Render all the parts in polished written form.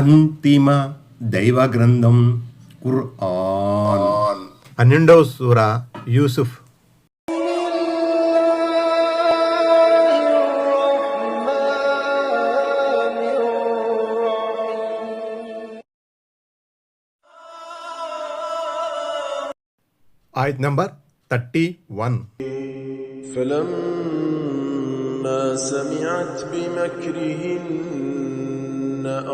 అంతిమ దైవ గ్రంథం ఖుర్ఆన్. 12వ సూరా యూసుఫ్. ఆయత్ నంబర్ 31. فلما سمعت بمكرهن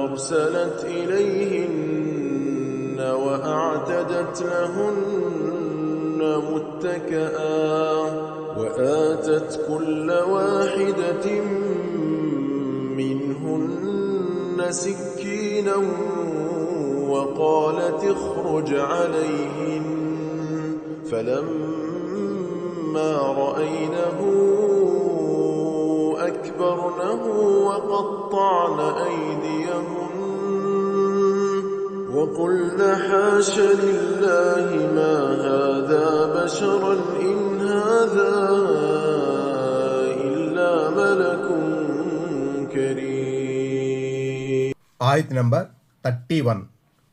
أرسلت إليهن وأعتدت لهن متكئا وآتت كل واحدة منهن سكينا وقالت اخرج عليهن فلما رأينه أكبرنه وقطعن أيديهن وقلن حاش لله ما هذا بشرا إن هذا إلا ملك كريم. ఆయత్ నంబర్ 31.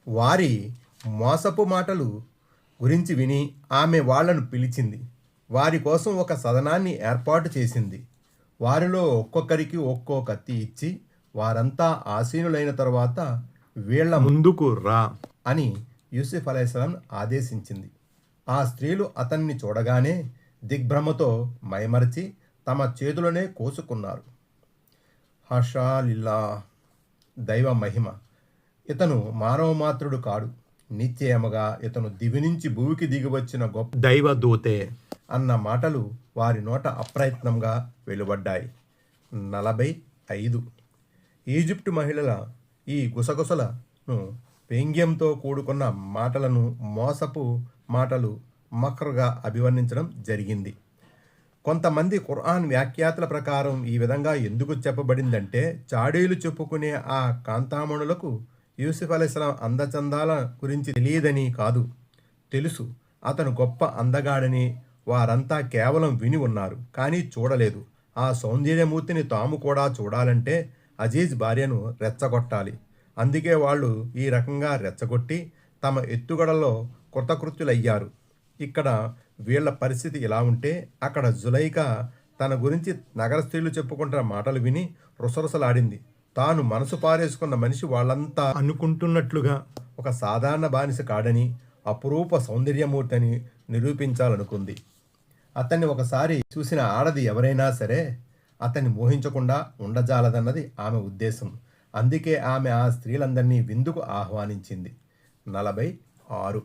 వారి మోసపు మాటలు గురించి విని ఆమె వాళ్లను పిలిచింది. వారి కోసం ఒక సదనాన్ని ఏర్పాటు చేసింది. వారిలో ఒక్కొక్కరికి ఒక్కో కత్తి ఇచ్చి వారంతా ఆసీనులైన తరువాత వీళ్ల ముందుకు రా అని యూసుఫ్ అలైహిస్సలాం ఆదేశించింది. ఆ స్త్రీలు అతన్ని చూడగానే దిగ్భ్రమతో మైమరచి తమ చేతులనే కోసుకున్నారు. హషా లిల్లా, దైవ మహిమ, ఇతను మానవమాత్రుడు కాడు, నిశ్చయముగా ఇతను దివి నుంచి భూమికి దిగివచ్చిన గొప్ప దైవదూతే అన్న మాటలు వారి నోట అప్రయత్నంగా వెలువడ్డాయి. 45. ఈజిప్టు మహిళల ఈ గుసగుసలను వ్యంగ్యంతో కూడుకున్న మాటలను మోసపు మాటలు మక్రుగా అభివర్ణించడం జరిగింది. కొంతమంది ఖురాన్ వ్యాఖ్యాతల ప్రకారం ఈ విధంగా ఎందుకు చెప్పబడిందంటే, చాడీలు చెప్పుకునే ఆ కాంతామణులకు యూసుఫ్ అలైహిస్సలాం అందచందాల గురించి తెలియదని కాదు, తెలుసు. అతను గొప్ప అందగాడని వారంతా కేవలం విని ఉన్నారు, కానీ చూడలేదు. ఆ సౌందర్యమూర్తిని తాము కూడా చూడాలంటే అజీజ్ భార్యను రెచ్చగొట్టాలి. అందుకే వాళ్ళు ఈ రకంగా రెచ్చగొట్టి తమ ఎత్తుగడలో కృతకృత్యులయ్యారు. ఇక్కడ వీళ్ల పరిస్థితి ఇలా ఉంటే, అక్కడ జులైకా తన గురించి నగర స్త్రీలు చెప్పుకుంటున్న మాటలు విని రుసరుసలాడింది. తాను మనసు పారేసుకున్న మనిషి వాళ్ళంతా అనుకుంటున్నట్లుగా ఒక సాధారణ బానిస కాడని, అపురూప సౌందర్యమూర్తి అని నిరూపించాలనుకుంది. అతన్ని ఒకసారి చూసిన ఆడది ఎవరైనా సరే అతన్ని మోహించకుండా ఉండజాలదన్నది ఆమె ఉద్దేశం. అందుకే ఆమె ఆ స్త్రీలందరినీ విందుకు ఆహ్వానించింది. 46.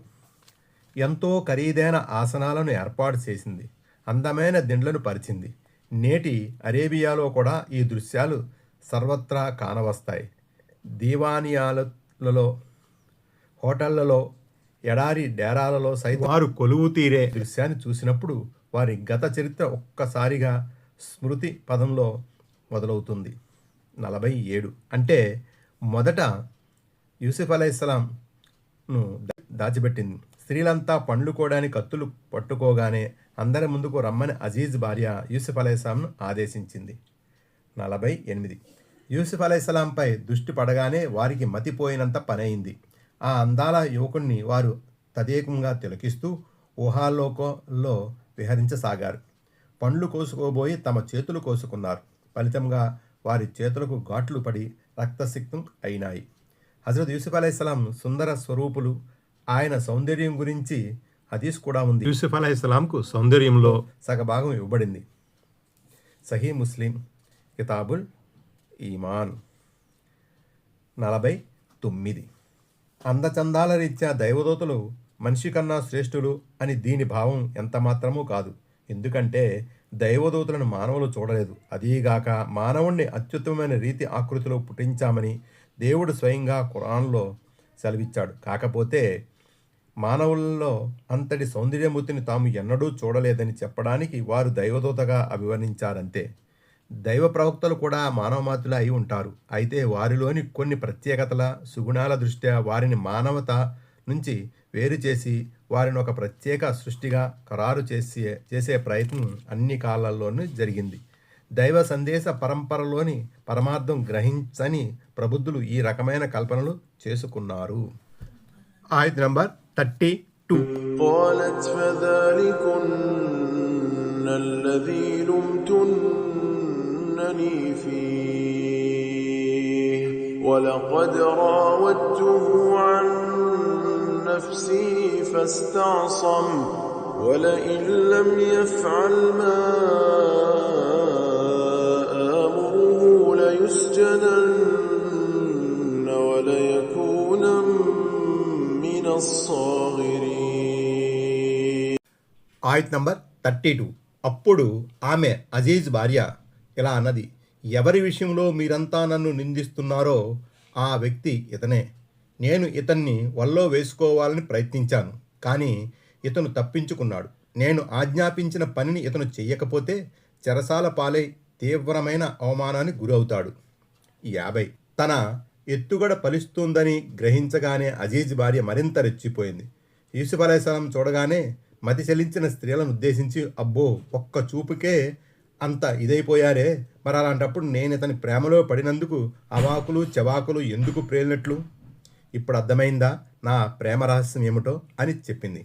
ఎంతో ఖరీదైన ఆసనాలను ఏర్పాటు చేసింది. అందమైన దిండ్లను పరిచింది. నేటి అరేబియాలో కూడా ఈ దృశ్యాలు సర్వత్రా కానవస్తాయి. దీవానియాలలో, హోటళ్లలో, ఎడారి డేరాలలో సైతం వారు కొలువు తీరే దృశ్యాన్ని చూసినప్పుడు వారి గత చరిత్ర ఒక్కసారిగా స్మృతి పదంలో మొదలవుతుంది. 47. అంటే మొదట యూసుఫ్ అలైహిస్సలాంను దాచిపెట్టింది. స్త్రీలంతా పండ్లుకోవడానికి కత్తులు పట్టుకోగానే అందరి ముందుకు రమ్మని అజీజ్ భార్య యూసుఫ్ అలైహిస్సలాంను ఆదేశించింది. 48. యూసుఫ్ అలైహిస్సలాంపై దృష్టి పడగానే వారికి మతిపోయినంత పనయింది. ఆ అందాల యువకుణ్ణి వారు తదేకంగా తిలకిస్తూ ఊహాలోకంలో విహరించసాగారు. పండ్లు కోసుకోబోయి తమ చేతులు కోసుకున్నారు. ఫలితంగా వారి చేతులకు ఘాట్లు పడి రక్తసిక్తం అయినాయి. హజరత్ యూసుఫ్ అలైహిస్సలాం సుందర స్వరూపులు. ఆయన సౌందర్యం గురించి హదీస్ కూడా ఉంది. యూసుఫ్ అలైహిస్సలాంకు సౌందర్యంలో సగభాగం ఇవ్వబడింది. సహీ ముస్లిం కితాబుల్ ఈమాన్. 49. అందచందాల రీత్యా దైవదూతలు మనిషి కన్నా శ్రేష్ఠులు అని దీని భావం ఎంత మాత్రమూ కాదు. ఎందుకంటే దైవదూతలను మానవులు చూడలేదు. అదీగాక మానవుణ్ణి అత్యుత్తమమైన రీతి ఆకృతిలో పుట్టించామని దేవుడు స్వయంగా ఖురాన్లో సెలవిచ్చాడు. కాకపోతే మానవులలో అంతటి సౌందర్యమూర్తిని తాము ఎన్నడూ చూడలేదని చెప్పడానికి వారు దైవదూతగా అభివర్ణించారంతే. దైవ ప్రవక్తలు కూడా మానవమాతులే అయి ఉంటారు. అయితే వారిలోని కొన్ని ప్రత్యేకతల, సుగుణాల దృష్ట్యా వారిని మానవత నుంచి వేరు చేసి వారిని ఒక ప్రత్యేక సృష్టిగా ఖరారు చేసే ప్రయత్నం అన్ని కాలాల్లోనూ జరిగింది. దైవ సందేశ పరంపరలోని పరమార్థం గ్రహించని ప్రబుద్ధులు ఈ రకమైన కల్పనలు చేసుకున్నారు. ఆయత్ నంబర్ 32. قالت فذلكن الذي لمتنني فيه ولقد راودته عن نفسه فاستعصم ولئن لم يفعل ما آمره ليسجنن وليكونا من الصاغرين. ఆయత్ నంబర్ 32. అప్పుడు ఆమె అజీజ్ భార్య ఇలా అన్నది, ఎవరి విషయంలో మీరంతా నన్ను నిందిస్తున్నారో ఆ వ్యక్తి ఇతనే. నేను ఇతన్ని వల్లో వేసుకోవాలని ప్రయత్నించాను, కానీ ఇతను తప్పించుకున్నాడు. నేను ఆజ్ఞాపించిన పనిని ఇతను చెయ్యకపోతే చెరసాల పాలై తీవ్రమైన అవమానానికి గురవుతాడు. 50. తన ఎత్తుగడ ఫలిస్తుందని గ్రహించగానే అజీజ్ భార్య మరింత రెచ్చిపోయింది. యూసుఫ్ అలైహిస్సలాం చూడగానే మతి చెలించిన స్త్రీలను ఉద్దేశించి, అబ్బో, ఒక్క చూపుకే అంత ఇదైపోయారే, మరి అలాంటప్పుడు నేను ఇతని ప్రేమలో పడినందుకు అవాకులు చెవాకులు ఎందుకు ప్రేలినట్లు? ఇప్పుడు అర్థమైందా నా ప్రేమ రహస్యం ఏమిటో అని చెప్పింది.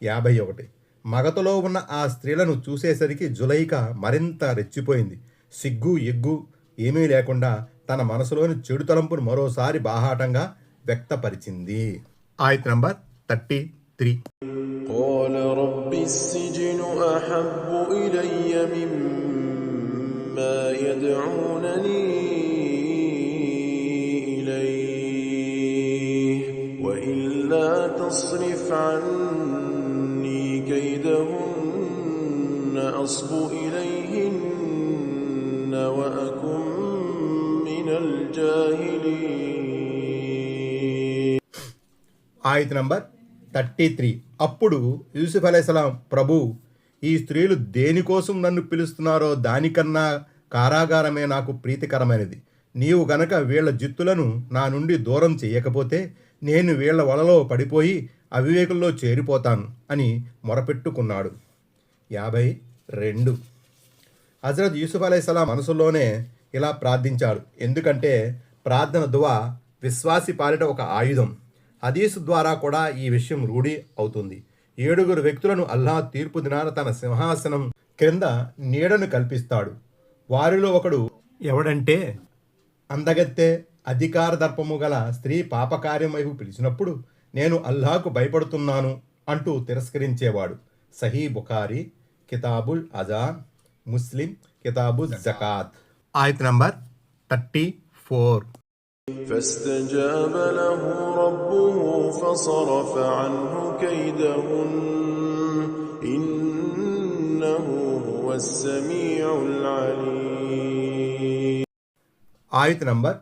51. మగతలో ఉన్న ఆ స్త్రీలను చూసేసరికి జులైక మరింత రెచ్చిపోయింది. సిగ్గు ఎగ్గు ఏమీ లేకుండా తన మనసులోని చెడు తలంపును మరోసారి బాహాటంగా వ్యక్తపరిచింది. ఆయత్ నంబర్ 33. قال رب السجن أحب إلي مما يدعونني إليه وإلا تصرف عني كيدهن أصب إليهن وأكن من الجاهلين. ఆయత్ నంబర్ 33. అప్పుడు యూసుఫ్ అలైహిస్సలాం, ప్రభు, ఈ స్త్రీలు దేనికోసం నన్ను పిలుస్తున్నారో దానికన్నా కారాగారమే నాకు ప్రీతికరమైనది. నీవు గనక వీళ్ల జిత్తులను నా నుండి దూరం చెయ్యకపోతే నేను వీళ్ల వలలో పడిపోయి అవివేకుల్లో చేరిపోతాను అని మొరపెట్టుకున్నాడు. 52. హజరత్ యూసుఫ్ అలైహిస్సలాం మనసులోనే ఇలా ప్రార్థించాడు. ఎందుకంటే ప్రార్థన దువా విశ్వాసి పాలిట ఒక ఆయుధం. హదీసు ద్వారా కూడా ఈ విషయం రూఢి అవుతుంది. 7 వ్యక్తులను అల్లాహ్ తీర్పు దినాన తన సింహాసనం క్రింద నీడను కల్పిస్తాడు. వారిలో ఒకడు ఎవడంటే, అందగత్తె అధికార దర్పము గల స్త్రీ పాపకార్యం వైపు పిలిచినప్పుడు నేను అల్లాహకు భయపడుతున్నాను అంటూ తిరస్కరించేవాడు. సహీ బుఖారీ కితాబుల్ అజాన్, ముస్లిం కితాబు జకాత్. ఆయత్ నంబర్ 34. فاستجاب له ربه فصرف عنه كيدهن إنه هو السميع العليم. ఆయత్ నంబర్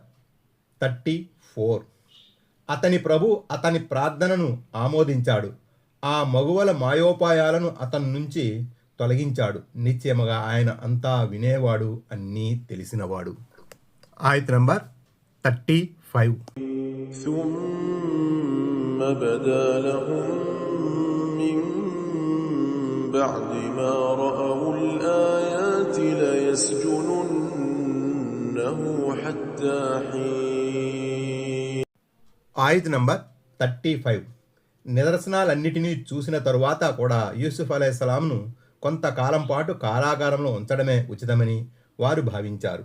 34. అతని ప్రభు అతని ప్రార్థనను ఆమోదించాడు. ఆ మగువల మాయోపాయాలను అతని నుంచి తొలగించాడు. నిశ్చయముగా ఆయన అంతా వినేవాడు, అన్నీ తెలిసినవాడు. ఆయత్ నంబర్ 35. ثم بدا لهم من بعد ما رأوا الآيات ليسجننه حتى حين. ఆయత్ నంబర్ 35. నిదర్శనాలన్నిటినీ చూసిన తరువాత కూడా యూసుఫ్ అలైహిస్సలాంను కొంతకాలం పాటు కారాగారంలో ఉంచడమే ఉచితమని వారు భావించారు.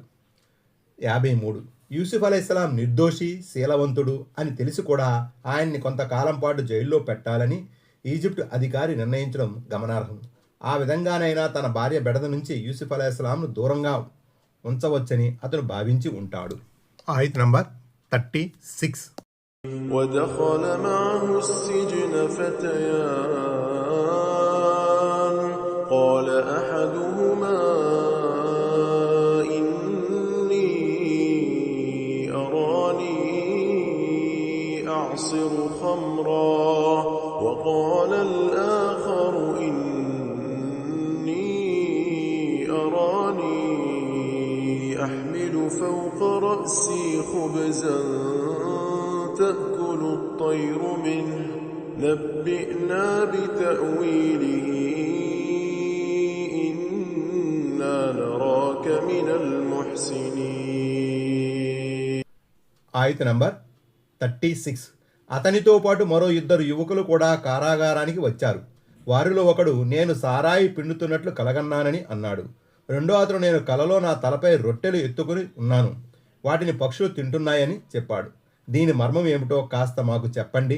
53. యూసుఫ్ అలైహిస్సలాం నిర్దోషి, శీలవంతుడు అని తెలిసి కూడా ఆయన్ని కొంతకాలం పాటు జైల్లో పెట్టాలని ఈజిప్ట్ అధికారి నిర్ణయించడం గమనార్హం. ఆ విధంగానైనా తన భార్య బెడద నుంచి యూసుఫ్ అలైహిస్సలాంను దూరంగా ఉంచవచ్చని అతను భావించి ఉంటాడు. ఆయత్ నంబర్ 36. ودخل معه السجن فتيان قال أحدهما إني أراني أعصر خمرا وقال الآخر إني أراني أحمل فوق رأسي خبزا تأكل الطير منه نبئنا بتأويله إنا نراك ఆయత నంబర్ 36. అతనితో పాటు మరో 2 యువకులు కూడా కారాగారానికి వచ్చారు. వారిలో ఒకడు, నేను సారాయి పిండుతున్నట్లు కలగన్నానని అన్నాడు. రెండో అతను, నేను కలలో నా తలపై రొట్టెలు ఎత్తుకుని ఉన్నాను, వాటిని పక్షులు తింటున్నాయని చెప్పాడు. దీని మర్మం ఏమిటో కాస్త మాకు చెప్పండి,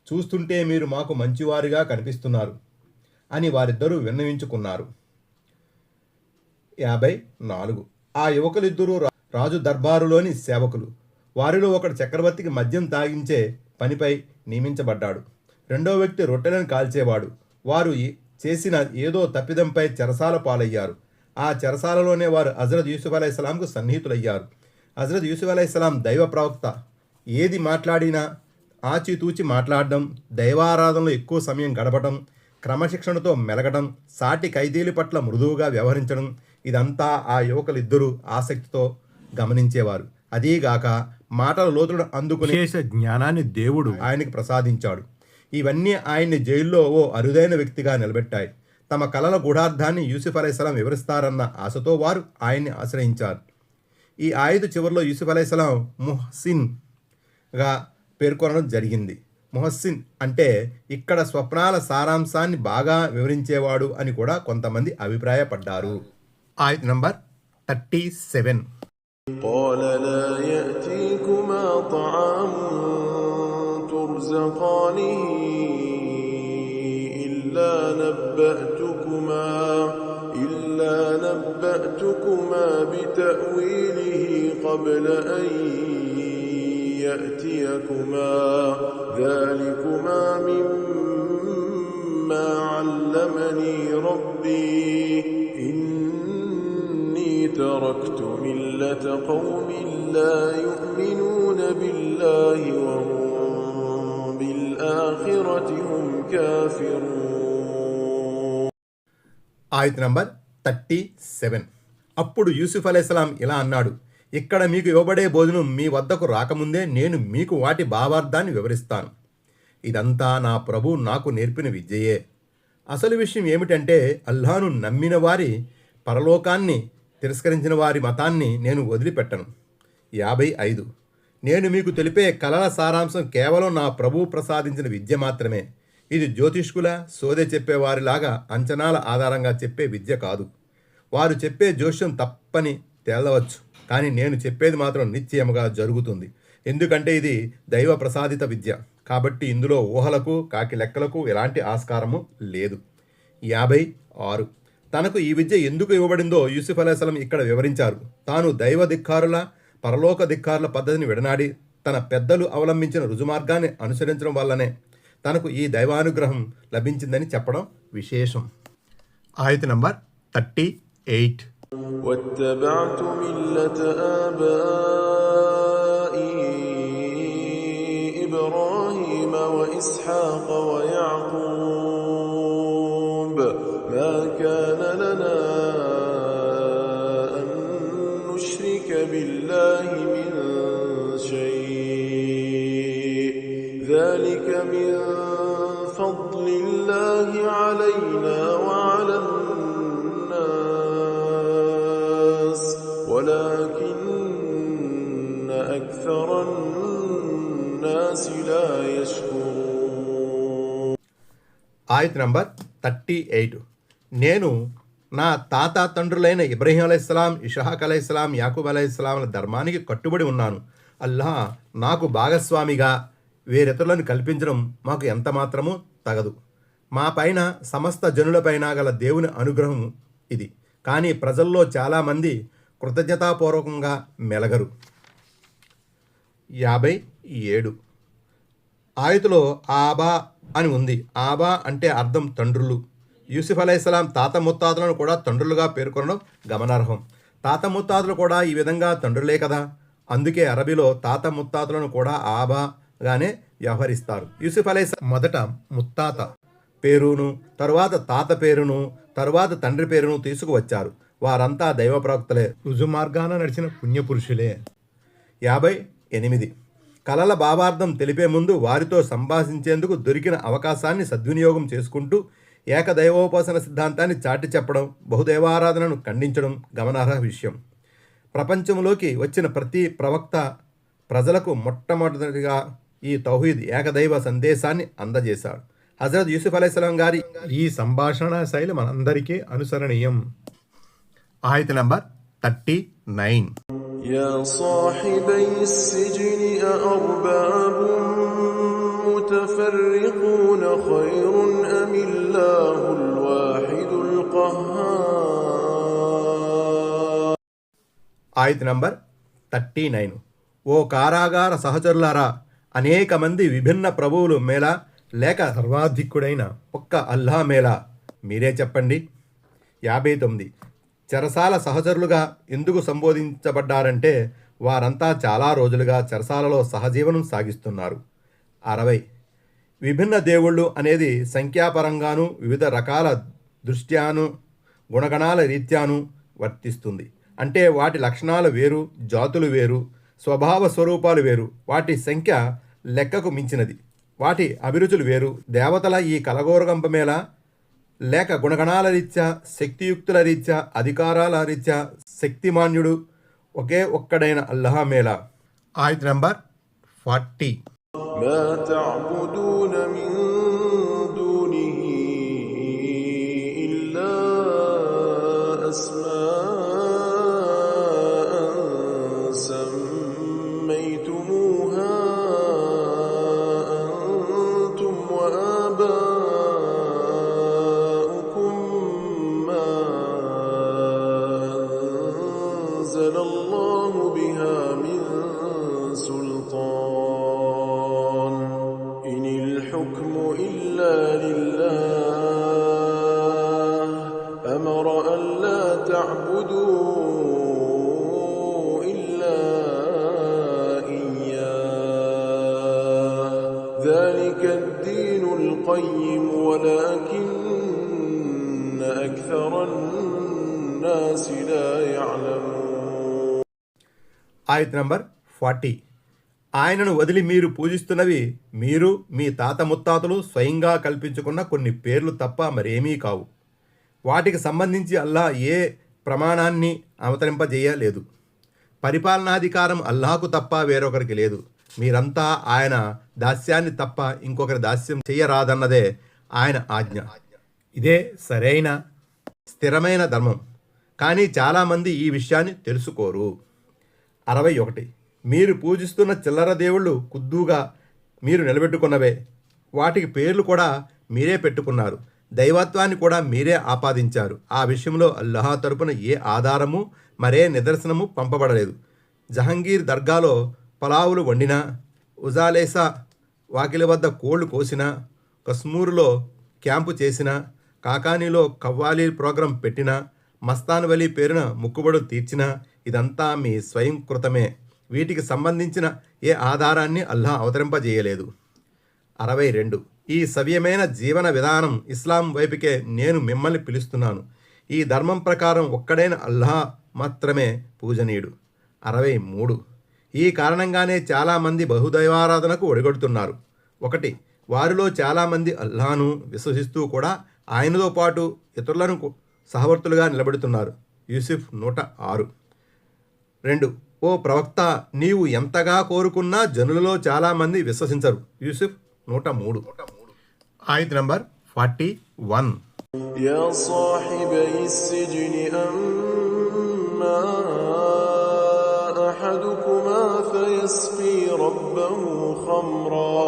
చూస్తుంటే మీరు మాకు మంచివారిగా కనిపిస్తున్నారు అని వారిద్దరూ విన్నవించుకున్నారు. 54. ఆ యువకులిద్దరూ రాజు దర్బారులోని సేవకులు. వారిలో ఒకడు చక్రవర్తికి మద్యం తాగించే పనిపై నియమించబడ్డాడు. రెండో వ్యక్తి రొట్టెలను కాల్చేవాడు. వారు చేసిన ఏదో తప్పిదంపై చెరసాల పాలయ్యారు. ఆ చెరసాలలోనే వారు హజరత్ యూసుఫ్ అలైహిస్సలాంకు సన్నిహితులయ్యారు. హజరత్ యూసుఫ్ అలైహిస్సలాం దైవ ప్రవక్త. ఏది మాట్లాడినా ఆచితూచి మాట్లాడడం, దైవారాధనలో ఎక్కువ సమయం గడపడం, క్రమశిక్షణతో మెలగడం, సాటి ఖైదీల పట్ల మృదువుగా వ్యవహరించడం, ఇదంతా ఆ యువకులిద్దరూ ఆసక్తితో గమనించేవారు. అదీగాక మాటల లోతులను అందుకునే విశేష జ్ఞానాన్ని దేవుడు ఆయనకి ప్రసాదించాడు. ఇవన్నీ ఆయన్ని జైల్లో ఓ అరుదైన వ్యక్తిగా నిలబెట్టాయి. తమ కలల గూఢార్థాన్ని యూసుఫ్ అలైహిస్సలాం వివరిస్తారన్న ఆశతో వారు ఆయన్ని ఆశ్రయించారు. ఈ ఆయుధ చివరిలో యూసుఫ్ అలైహిస్సలాం ముహసిన్గా పేర్కొనడం జరిగింది. ముహసిన్ అంటే ఇక్కడ స్వప్నాల సారాంశాన్ని బాగా వివరించేవాడు అని కూడా కొంతమంది అభిప్రాయపడ్డారు. ఆయత నంబర్ 37. قال لا يأتيكما طعام ترزقانه إلا نبأتكما بتأويله قبل أن يأتيكما ذلكما مما علمني ربي إني تركت ملة قوم لا يؤمنون بالله وهم بالآخرة هم كافرون. ఆయత నంబర్ 37. అప్పుడు యూసుఫ్ అలైహిస్సలాం ఇలా అన్నాడు, ఇక్కడ మీకు ఇవ్వబడే భోజనం మీ వద్దకు రాకముందే నేను మీకు వాటి భావార్థాన్ని వివరిస్తాను. ఇదంతా నా ప్రభు నాకు నేర్పిన విద్యయే. అసలు విషయం ఏమిటంటే, అల్లాహ్ను నమ్మిన వారి పరలోకాన్ని తిరస్కరించిన వారి మతాన్ని నేను వదిలిపెట్టను. 55. నేను మీకు తెలిపే కలల సారాంశం కేవలం నా ప్రభువు ప్రసాదించిన విద్య మాత్రమే. ఇది జ్యోతిష్కుల సోదె చెప్పేవారిలాగా అంచనాల ఆధారంగా చెప్పే విద్య కాదు. వారు చెప్పే జోష్యం తప్పని తేలవచ్చు, కానీ నేను చెప్పేది మాత్రం నిశ్చయముగా జరుగుతుంది. ఎందుకంటే ఇది దైవ ప్రసాదిత విద్య కాబట్టి ఇందులో ఊహలకు కాకి లెక్కలకు ఎలాంటి ఆస్కారము లేదు. 56. తనకు ఈ విద్య ఎందుకు ఇవ్వబడిందో యూసుఫ్ అలైహిస్సలాం ఇక్కడ వివరించారు. తాను దైవ ధిక్కారుల పరలోక ధిక్కారుల పద్ధతిని విడనాడి తన పెద్దలు అవలంబించిన రుజుమార్గాన్ని అనుసరించడం వల్లనే తనకు ఈ దైవానుగ్రహం లభించిందని చెప్పడం విశేషం. ఆయత నంబర్ 38. واتبعت ملة آبائي إبراهيم وإسحاق ويعقوب ما كان لنا أن نشرك بالله من شيء ذلك من فضل الله علينا وعلى الناس ولكن أكثر الناس لا يشكرون. ఆయత నంబర్ 38. నేను నా తాత తండ్రులైన ఇబ్రహీం అలైహిస్సలాం, ఇషాక్ అలైహిస్సలాం, యాకూబ్ అలైహిస్సలాంల ధర్మానికి కట్టుబడి ఉన్నాను. అల్లాహ్ నాకు భాగస్వామిగా వేరితరులను కల్పించడం మాకు ఎంత మాత్రమూ తగదు. మా పైన సమస్త జనులపైన గల దేవుని అనుగ్రహం ఇది. కానీ ప్రజల్లో చాలామంది కృతజ్ఞతాపూర్వకంగా మెలగరు. 57. ఆయతులో ఆబా అని ఉంది. ఆబా అంటే అర్థం తండ్రులు. యూసుఫ్ అలైహిస్సలాం తాత ముత్తాతలను కూడా తండ్రులుగా పేర్కొనడం గమనార్హం. తాత ముత్తాతలు కూడా ఈ విధంగా తండ్రులే కదా. అందుకే అరబీలో తాత ముత్తాతలను కూడా ఆబాగానే వ్యవహరిస్తారు. యూసుఫ్ అలైహిస్సలాం మొదట ముత్తాత పేరును, తరువాత తాత పేరును, తరువాత తండ్రి పేరును తీసుకువచ్చారు. వారంతా దైవ ప్రవక్తలే, రుజుమార్గాన నడిచిన పుణ్యపురుషులే. 58. కలల భావార్థం తెలిపే ముందు వారితో సంభాషించేందుకు దొరికిన అవకాశాన్ని సద్వినియోగం చేసుకుంటూ ఏకదైవోపాసన సిద్ధాంతాన్ని చాటి చెప్పడం, బహుదైవారాధనను ఖండించడం గమనార్హ విషయం. ప్రపంచంలోకి వచ్చిన ప్రతి ప్రవక్త ప్రజలకు మొట్టమొదటిగా ఈ తౌహీద్ ఏకదైవ సందేశాన్ని అందజేశాడు. హజరత్ యూసుఫ్ అలైహిస్సలాం గారి ఈ సంభాషణ శైలి మనందరికీ అనుసరణీయం. ఆయత నంబర్ 39. يا صاحبي السجن أأرباب متفرقون خير أم الله الواحد القهار. ఆయత నంబర్ 39. ఓ కారాగార సహచరులారా, అనేక మంది విభిన్న ప్రభువులు మేలా లేక సర్వాధికుడైన ఒక్క అల్లా మేలా, మీరే చెప్పండి. 59. చెరసాల సహచరులుగా ఎందుకు సంబోధించబడ్డారంటే వారంతా చాలా రోజులుగా చెరసాలలో సహజీవనం సాగిస్తున్నారు. 60. విభిన్న దేవుళ్ళు అనేది సంఖ్యాపరంగాను వివిధ రకాల దృష్ట్యాను గుణగణాల రీత్యాను వర్తిస్తుంది. అంటే వాటి లక్షణాలు వేరు, జాతులు వేరు, స్వభావ స్వరూపాలు వేరు, వాటి సంఖ్య లెక్కకు మించినది, వాటి అభిరుచులు వేరు. దేవతల ఈ కలగోరగంపమేలా లేక గుణగణాల రీత్యా, శక్తియుక్తుల రీత్యా, అధికారాల రీత్యా శక్తిమాన్యుడు ఒకే ఒక్కడైన అల్లాహ్ మేలా. ఆయత నంబర్ 40. ما تعبدون من دونه إلا أسماء سميتموها أنتم وآباؤكم ما أنزل الله بها من سلطان إن الحكم إلا لله أمر أن لا تعبدوا إلا إياه ذلك الدين القيم ولكن أكثر الناس لا يعلمون. ఆయత నంబర్ 40. ఆయనను వదిలి మీరు పూజిస్తున్నవి మీరు మీ తాత ముత్తాతలు స్వయంగా కల్పించుకున్న కొన్ని పేర్లు తప్ప మరేమీ కావు. వాటికి సంబంధించి అల్లా ఏ ప్రమాణాన్ని అవతరింపజేయలేదు. పరిపాలనాధికారం అల్లాహకు తప్ప వేరొకరికి లేదు. మీరంతా ఆయన దాస్యాన్ని తప్ప ఇంకొకరి దాస్యం చెయ్యరాదన్నదే ఆయన ఆజ్ఞ. ఇదే సరైన స్థిరమైన ధర్మం. కానీ చాలామంది ఈ విషయాన్ని తెలుసుకోరు. 61. మీరు పూజిస్తున్న చిల్లర దేవుళ్ళు కుద్దూగా మీరు నిలబెట్టుకున్నవే. వాటికి పేర్లు కూడా మీరే పెట్టుకున్నారు. దైవత్వాన్ని కూడా మీరే ఆపాదించారు. ఆ విషయంలో అల్లాహ్ తరపున ఏ ఆధారము మరే నిదర్శనము పంపబడలేదు. జహంగీర్ దర్గాలో పలావులు వండినా, ఉజాలేసా వాకిలి వద్ద కోళ్లు కోసినా, కశ్మూరులో క్యాంపు చేసినా, కాకానీలో కవ్వాలి ప్రోగ్రాం పెట్టినా, మస్తాన్ వలీ పేరున ముక్కుబడులు తీర్చినా ఇదంతా మీ స్వయంకృతమే. వీటికి సంబంధించిన ఏ ఆధారాన్ని అల్లాహ్ అవతరింపజేయలేదు. 62. ఈ సవ్యమైన జీవన విధానం ఇస్లాం వైపుకే నేను మిమ్మల్ని పిలుస్తున్నాను. ఈ ధర్మం ప్రకారం ఒక్కడైన అల్లాహ్ మాత్రమే పూజనీయుడు. 63. ఈ కారణంగానే చాలామంది బహుదైవారాధనకు ఒడిగొడుతున్నారు. 1. వారిలో చాలామంది అల్లాహ్ను విశ్వసిస్తూ కూడా ఆయనతో పాటు ఇతరులను సహవర్తులుగా నిలబెడుతున్నారు. యూసుఫ్ 106. 2. ఓ ప్రవక్త, నీవు ఎంతగా కోరుకున్నా జనులలో చాలామంది విశ్వసించరు. యూసుఫ్ 103. ఆయత నంబర్ 41. يا صاحبي السجن أما أحدكما فيسقي ربه خمرا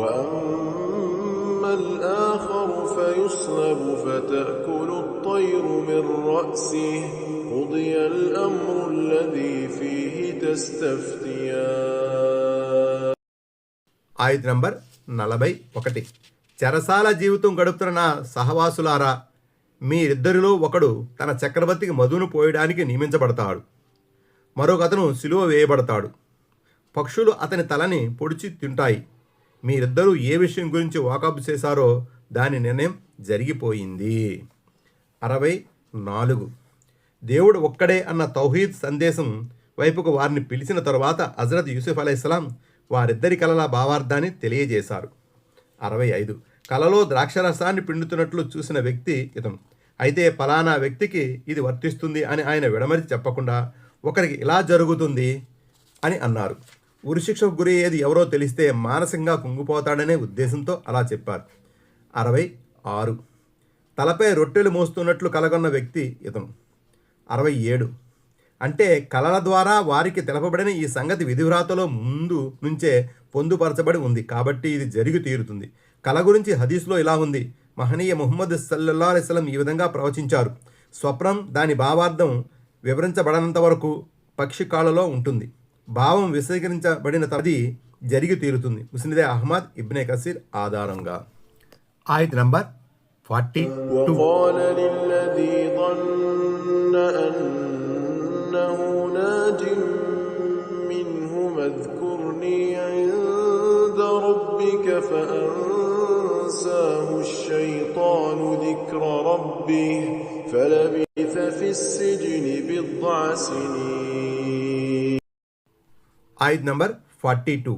وأما الآخر فيصلب فتأكل الطير من رأسه قضي الأمر الذي فيه تستفتيان. ఆయత నంబర్ 41. చెరసాల జీవితం గడుపుతున్న నా సహవాసులారా, మీరిద్దరిలో ఒకడు తన చక్రవర్తికి మధును పోయడానికి నియమించబడతాడు. మరొకతను సిలువ వేయబడతాడు. పక్షులు అతని తలని పొడిచి తింటాయి. మీరిద్దరూ ఏ విషయం గురించి వాకబు చేశారో దాని నిర్ణయం జరిగిపోయింది. 64. దేవుడు ఒక్కడే అన్న తౌహీద్ సందేశం వైపుకు వారిని పిలిచిన తరువాత హజరత్ యూసుఫ్ అలైహిస్సలాం వారిద్దరి కలల భావార్థాన్ని తెలియజేశారు. 65. కలలో ద్రాక్షరసాన్ని పిండుతున్నట్లు చూసిన వ్యక్తి ఇతను. అయితే ఫలానా వ్యక్తికి ఇది వర్తిస్తుంది అని ఆయన విడమరిచి చెప్పకుండా ఒకరికి ఇలా జరుగుతుంది అని అన్నారు. ఉరిశిక్షకు గురి అయ్యేది ఎవరో తెలిస్తే మానసికంగా కుంగిపోతాడనే ఉద్దేశంతో అలా చెప్పారు. 66 తలపై రొట్టెలు మోస్తున్నట్లు కలగొన్న వ్యక్తి ఇతను. 67 అంటే కలల ద్వారా వారికి తెలపబడిన ఈ సంగతి విధివ్రాతలో ముందు నుంచే పొందుపరచబడి ఉంది కాబట్టి ఇది జరిగి తీరుతుంది. కల గురించి హదీస్లో ఇలా ఉంది. మహనీయ ముహమ్మద్ సల్లల్లాహు అలైహి వసల్లం ఈ విధంగా ప్రవచించారు. స్వప్నం దాని భావార్థం వివరించబడనంత వరకు పక్షి కాళ్ళలో ఉంటుంది. భావం విశదీకరించబడిన తది జరిగి తీరుతుంది. ముస్లిదే అహ్మద్ ఇబ్నే కసీర్ ఆధారంగా. ఆయత్ నంబర్ 42. وقال للذي ظن أنه ناج منه اذكرني عند ربك فأنساه الشيطان ذكر ربه فلبث في السجن بضع سنين. ఆయత్ నంబర్ 42.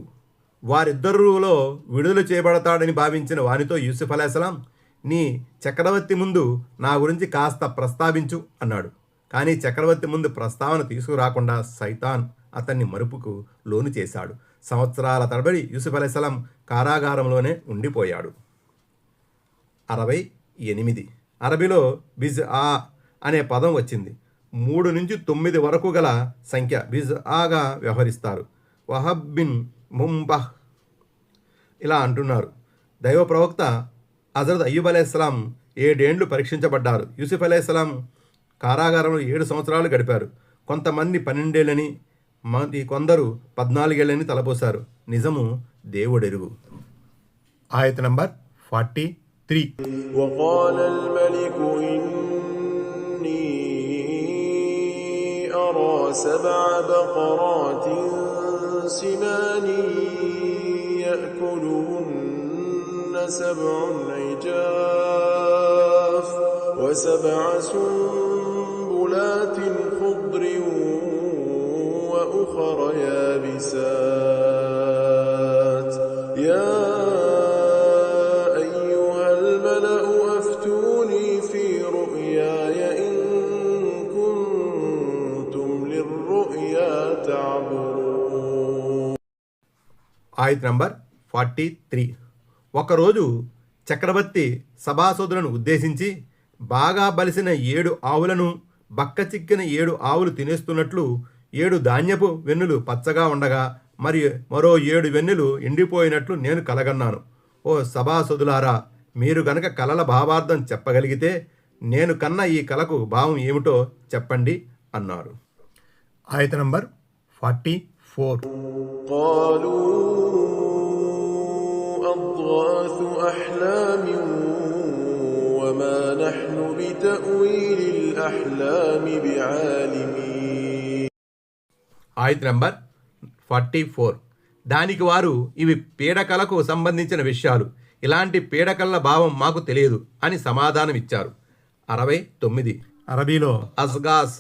వారిద్దరిలో విడుదల చేయబడతాడని భావించిన వానితో యూసుఫ్ అలైహిస్సలాం, నీ చక్రవర్తి ముందు నా గురించి కాస్త ప్రస్తావించు అన్నాడు. కానీ చక్రవర్తి ముందు ప్రస్తావన తీసుకురాకుండా సైతాన్ అతన్ని మరుపుకు లోను చేశాడు. సంవత్సరాల తరబడి యూసుఫ్ అలైహిస్సలాం కారాగారంలోనే ఉండిపోయాడు. 68 అరబీలో బిజ్ ఆ అనే పదం వచ్చింది. 3 నుంచి 9 వరకు గల సంఖ్య బిజ్ ఆగా వ్యవహరిస్తారు. వహబ్ బిన్ ముంబహ్ ఇలా అంటున్నారు. దైవ ప్రవక్త హజరత్ అయ్యూబ్ అలైహిస్సలాం 7 ఏండ్లు పరీక్షించబడ్డారు. యూసుఫ్ అలైహిస్సలాం కారాగారంలో 7 సంవత్సరాలు గడిపారు. కొంతమంది 12 ఏళ్ళని, కొందరు 14 ఏళ్ళని తలపోశారు. నిజము దేవుడెరుగు. ఆయత నంబర్ 43. وقال الملك إني أرى 7 بقرات سمان يأكلهن 7 عجاف و7 سنبلات خضر وأخر يابسات يا أيها الملأ أفتوني في رؤياي إن كنتم للرؤيا تعبرون. ఆయత్ నంబర్ 43. ఒకరోజు చక్రవర్తి సభాసదులను ఉద్దేశించి, బాగా బలిసిన 7 ఆవులను బక్క చిక్కిన 7 ఆవులు తినేస్తున్నట్లు 7 ధాన్యపు వెన్నులు పచ్చగా ఉండగా మరో 7 వెన్నులు ఎండిపోయినట్లు నేను కలగన్నాను. ఓ సభాసదులారా, మీరు గనక కలల భావార్థం చెప్పగలిగితే నేను కన్న ఈ కలకు భావం ఏమిటో చెప్పండి అన్నారు. ఆయత నంబర్ 44. قالوا أضغاث أحلام وما نحن بتأويل الأحلام بعالمين. ఆయత్ నంబర్ 44. దానికి వారు, ఇవి పీడకలకు సంబంధించిన విషయాలు, ఇలాంటి పీడకల భావం మాకు తెలియదు అని సమాధానం ఇచ్చారు. 69 అరబీలో అస్గాస్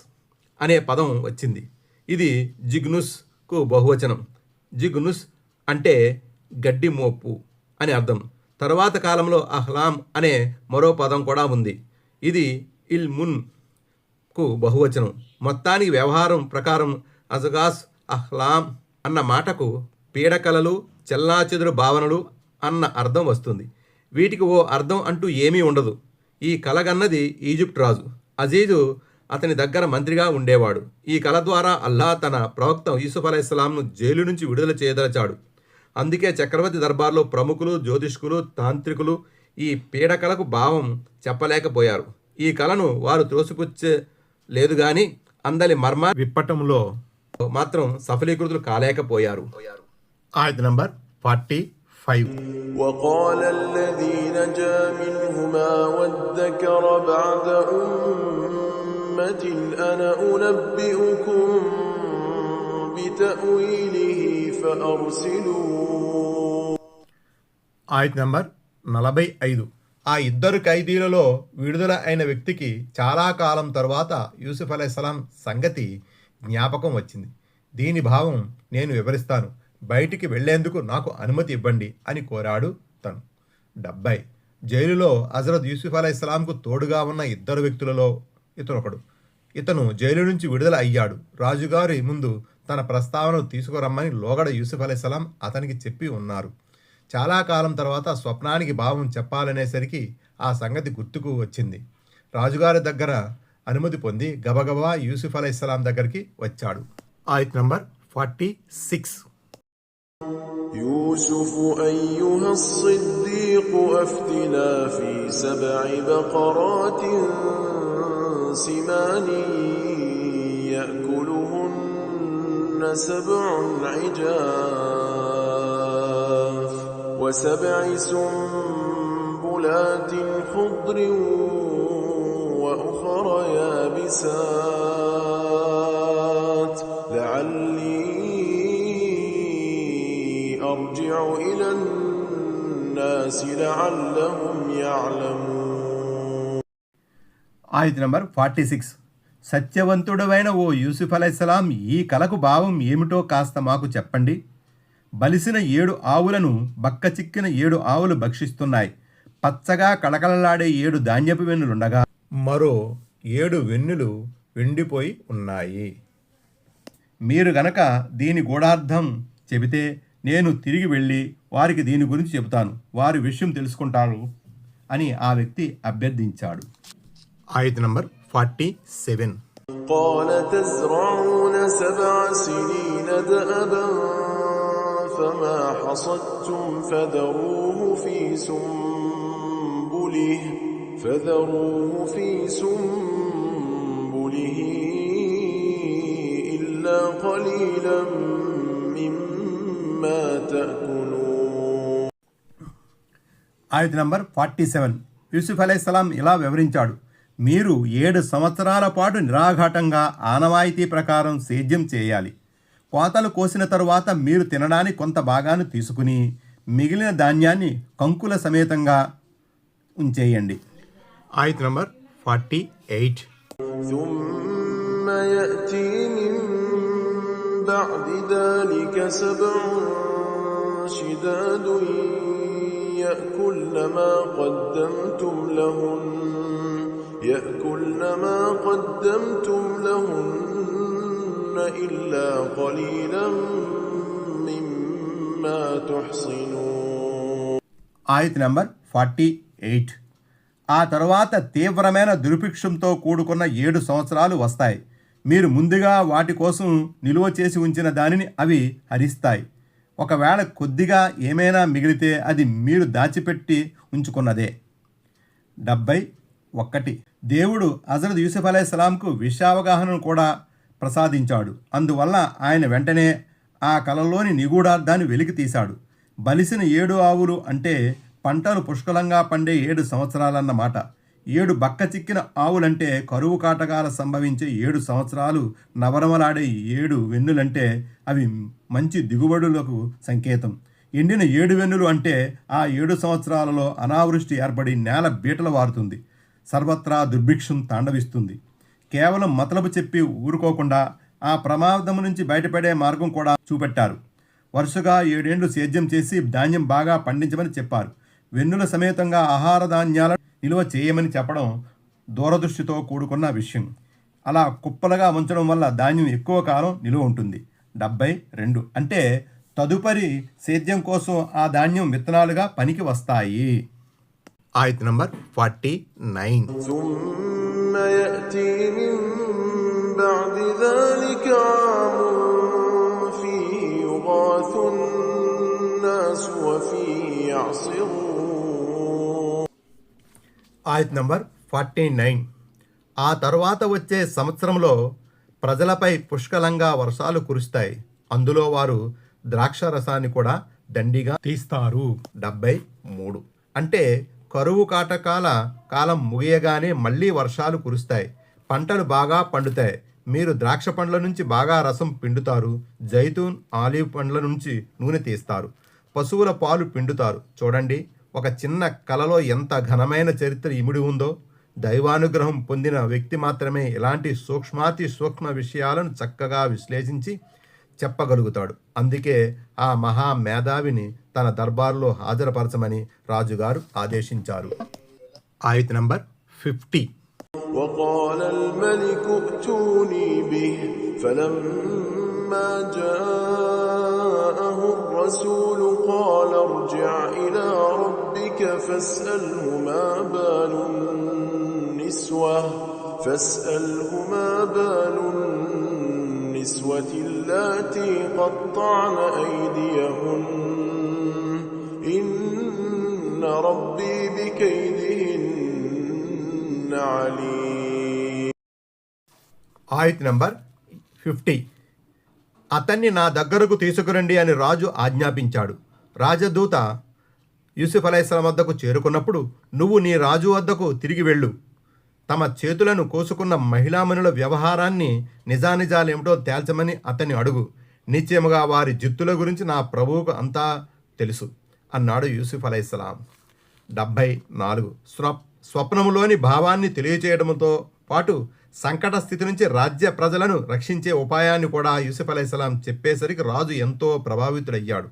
అనే పదం వచ్చింది. ఇది జిగ్నుస్కు బహువచనం. జిగ్నుస్ అంటే గడ్డి మోపు అని అర్థం. తరువాత కాలంలో అహ్లాం అనే మరో పదం కూడా ఉంది. ఇది ఇల్మున్కు బహువచనం. మొత్తానికి వ్యవహారం ప్రకారం అజగాస్ అహ్లాం అన్న మాటకు పీడకలలు, చెల్లాచెదురు భావనలు అన్న అర్థం వస్తుంది. వీటికి ఓ అర్థం అంటూ ఏమీ ఉండదు. ఈ కలగన్నది ఈజిప్ట్ రాజు అజీజు అతని దగ్గర మంత్రిగా ఉండేవాడు. ఈ కల ద్వారా అల్లా తన ప్రవక్త యూసుఫ్ అలైహిస్సలాంను జైలు నుంచి విడుదల చేయదలచాడు. అందుకే చక్రవర్తి దర్బార్లో ప్రముఖులు, జ్యోతిష్కులు, తాంత్రికులు ఈ పీడకలకు భావం చెప్పలేకపోయారు. ఈ కళను వారు త్రోసిపుచ్చలేదు గాని అందలి మర్మ విప్పటంలో మాత్రం సఫలీకృతులు కాలేకపోయారు. ఆయత్ నంబర్ 45. وقال الذي نجا منهما وادكر بعد أمة أنا أنبئكم بتأويله فأرسلون. ఆయత్ నంబర్ 45. ఆ ఇద్దరు ఖైదీలలో విడుదల అయిన వ్యక్తికి చాలా కాలం తరువాత యూసుఫ్ అలైహిస్సలాం సంగతి జ్ఞాపకం వచ్చింది. దీని భావం నేను వివరిస్తాను. బయటికి వెళ్లేందుకు నాకు అనుమతి ఇవ్వండి అని కోరాడు తను. 70 జైలులో హజరత్ యూసుఫ్ అలైహిస్సలాంకు తోడుగా ఉన్న ఇద్దరు వ్యక్తులలో ఇతనొకడు. ఇతను జైలు నుంచి విడుదల అయ్యాడు. రాజుగారి ముందు తన ప్రస్తావనను తీసుకురమ్మని లోగడ యూసుఫ్ అలైహిస్సలాం అతనికి చెప్పి ఉన్నారు. చాలా కాలం తర్వాత స్వప్నానికి భావం చెప్పాలనేసరికి ఆ సంగతి గుర్తుకు వచ్చింది. రాజుగారి దగ్గర అనుమతి పొంది గబగబా యూసుఫ్ అలైహిస్సలాం దగ్గరికి వచ్చాడు. ఆయత్ నంబర్ 46. يوسف أيها الصديق أفتنا في 7 بقرات سمان يأكلهن 7 عجاف و7 سنبلات خضر وأخر يابسات لعلي أرجع إلى الناس لعلهم يعلمون. ఆయత్ నంబర్ 46. సత్యవంతుడవైన ఓ యూసుఫ్ అలైహిస్సలాం, ఈ కలకు భావం ఏమిటో కాస్త మాకు చెప్పండి. బలిసిన 7 ఆవులను బక్కచిక్కిన 7 ఆవులు భక్షిస్తున్నాయి. పచ్చగా కళకళలాడే 7 ధాన్యపు వెన్నులుండగా మరో 7 వెన్నులు వెండిపోయి ఉన్నాయి. మీరు గనక దీని గూఢార్థం చెబితే నేను తిరిగి వెళ్ళి వారికి దీని గురించి చెబుతాను, వారి విషయం తెలుసుకుంటారు అని ఆ వ్యక్తి అభ్యర్థించాడు. ఆయత్ నంబర్ 47. قال تزرعون 7 سنين دأبا فما حصدتم فذروه في سنبله إلا قليلا مما تأكلون. ఆయత్ నంబర్ 47. యూసుఫ్ అలైహిస్సలాం ఇలా వివరించాడు, మీరు 7 సంవత్సరాల పాటు నిరాఘాటంగా ఆనవాయితీ ప్రకారం సేద్యం చేయాలి. కోతలు కోసిన తరువాత మీరు తినడానికి కొంత భాగాన్ని తీసుకుని మిగిలిన ధాన్యాన్ని కంకుల సమేతంగా ఉంచేయండి. ఆయత్ నంబర్ 48. ثم يأتي من بعد ذلك 7 شداد يأكلن ما قدمتم لهن إلا قليلا مما تحصنون. ఆయత్ నంబర్ 48. ఆ తరువాత తీవ్రమైన దుర్భిక్షంతో కూడుకున్న 7 సంవత్సరాలు వస్తాయి. మీరు ముందుగా వాటి కోసం నిలువ చేసి ఉంచిన దానిని అవి హరిస్తాయి. ఒకవేళ కొద్దిగా ఏమైనా మిగిలితే అది మీరు దాచిపెట్టి ఉంచుకున్నదే. 71. దేవుడు హజరత్ యూసుఫ్ అలైహిస్సలాంకు విషయావగాహనను కూడా ప్రసాదించాడు. అందువల్ల ఆయన వెంటనే ఆ కలలోని నిగూఢార్థాన్ని వెలికి తీశాడు. బలిసిన 7 ఆవులు అంటే పంటలు పుష్కలంగా పండే 7 సంవత్సరాలన్నమాట. 7 బక్క చిక్కిన ఆవులంటే కరువు కాటకాల సంభవించే 7 సంవత్సరాలు. నవరమలాడే 7 వెన్నులంటే అవి మంచి దిగుబడులకు సంకేతం. ఎండిన 7 వెన్నులు అంటే ఆ 7 సంవత్సరాలలో అనావృష్టి ఏర్పడి నేల బీటలు వారుతుంది, సర్వత్రా దుర్భిక్షం తాండవిస్తుంది. కేవలం మతలబు చెప్పి ఊరుకోకుండా ఆ ప్రమాదం నుంచి బయటపడే మార్గం కూడా చూపెట్టారు. వరుసగా 7 ఏళ్లు సేద్యం చేసి ధాన్యం బాగా పండించమని చెప్పారు. వెన్నుల సమేతంగా ఆహార ధాన్యాలను నిల్వ చేయమని చెప్పడం దూరదృష్టితో కూడుకున్న విషయం. అలా కుప్పలుగా ఉంచడం వల్ల ధాన్యం ఎక్కువ కాలం నిలువ ఉంటుంది. 72. అంటే తదుపరి సేద్యం కోసం ఆ ధాన్యం విత్తనాలుగా పనికి వస్తాయి. ఆయత్ నంబర్ 49. ثم يأتي من بعد ذلك عام فيه يغاث الناس وفيه يعصرون. ఆయత్ నంబర్ 49. ఆ తరువాత వచ్చే సంవత్సరంలో ప్రజలపై పుష్కలంగా వర్షాలు కురుస్తాయి. అందులో వారు ద్రాక్ష రసాన్ని కూడా దండిగా తీస్తారు. 73. అంటే కరువు కాటకాల కాలం ముగియగానే మళ్ళీ వర్షాలు కురుస్తాయి, పంటలు బాగా పండుతాయి. మీరు ద్రాక్ష పండ్ల నుంచి బాగా రసం పిండుతారు, జైతూన్ ఆలివ్ పండ్ల నుంచి నూనె తీస్తారు, పశువుల పాలు పిండుతారు. చూడండి, ఒక చిన్న కలలో ఎంత ఘనమైన చరిత్ర ఇమిడి ఉందో. దైవానుగ్రహం పొందిన వ్యక్తి మాత్రమే ఇలాంటి సూక్ష్మాతి సూక్ష్మ విషయాలను చక్కగా విశ్లేషించి చెప్పగలుగుతాడు. అందుకే ఆ మహా మేధావిని తన దర్బార్లో హాజరుపరచమని రాజుగారు ఆదేశించారు. ఆయత్ నంబర్ 50. وقال الملك ائتوني به فلما فلما جاءه الرسول قال ارجع إلى ربك فاسأله ما بال النسوة اللاتي قطعن أيديهن إن ربي بكيدهن عليم. ఆయత్ నంబర్ 50. అతన్ని నా దగ్గరకు తీసుకురండి అని రాజు ఆజ్ఞాపించాడు. రాజదూత యూసుఫ్ అలైహిస్సలాం వద్దకు చేరుకున్నప్పుడు, నువ్వు నీ రాజు వద్దకు తిరిగి వెళ్ళు. తమ చేతులను కోసుకున్న మహిళామణుల వ్యవహారాన్ని నిజానిజాలేమిటో తేల్చమని అతన్ని అడుగు. నిశ్చయముగా వారి జిత్తుల గురించి నా ప్రభువుకు అంతా తెలుసు అన్నాడు యూసుఫ్ అలైహిస్సలాం. 74. స్వప్నములోని భావాన్ని తెలియచేయడంతో పాటు సంకట స్థితి నుంచి రాజ్య ప్రజలను రక్షించే ఉపాయాన్ని కూడా యూసుఫ్ అలైహిస్సలాం చెప్పేసరికి రాజు ఎంతో ప్రభావితుడయ్యాడు.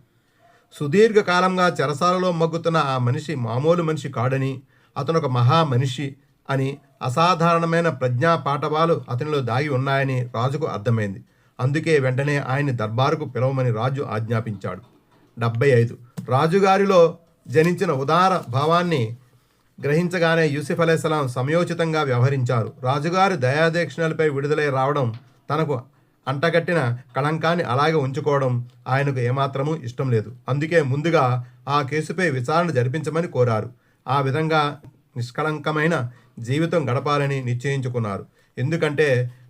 సుదీర్ఘకాలంగా చెరసాలలో మగ్గుతున్న ఆ మనిషి మామూలు మనిషి కాడని, అతను ఒక మహా మనిషి అని, అసాధారణమైన ప్రజ్ఞా పాఠవాలు అతనిలో దాగి ఉన్నాయని రాజుకు అర్థమైంది. అందుకే వెంటనే ఆయన్ని దర్బారుకు పిలవమని రాజు ఆజ్ఞాపించాడు. 75. రాజుగారిలో జనించిన ఉదార భావాన్ని గ్రహించగానే యూసుఫ్ అలైహిస్సలాం సమయోచితంగా వ్యవహరించారు. రాజుగారి దయాదక్షిణలపై విడుదలై రావడం, తనకు అంటగట్టిన కళంకాన్ని అలాగే ఉంచుకోవడం ఆయనకు ఏమాత్రమూ ఇష్టం లేదు. అందుకే ముందుగా ఆ కేసుపై విచారణ జరిపించమని కోరారు. ఆ విధంగా నిష్కళంకమైన జీవితం గడపాలని నిశ్చయించుకున్నారు. ఎందుకంటే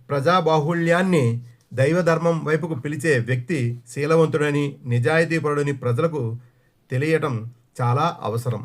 ప్రజాబాహుళ్యాన్ని దైవధర్మం వైపుకు పిలిచే వ్యక్తి శీలవంతుడని, నిజాయితీపరుడని ప్రజలకు తెలియటం చాలా అవసరం.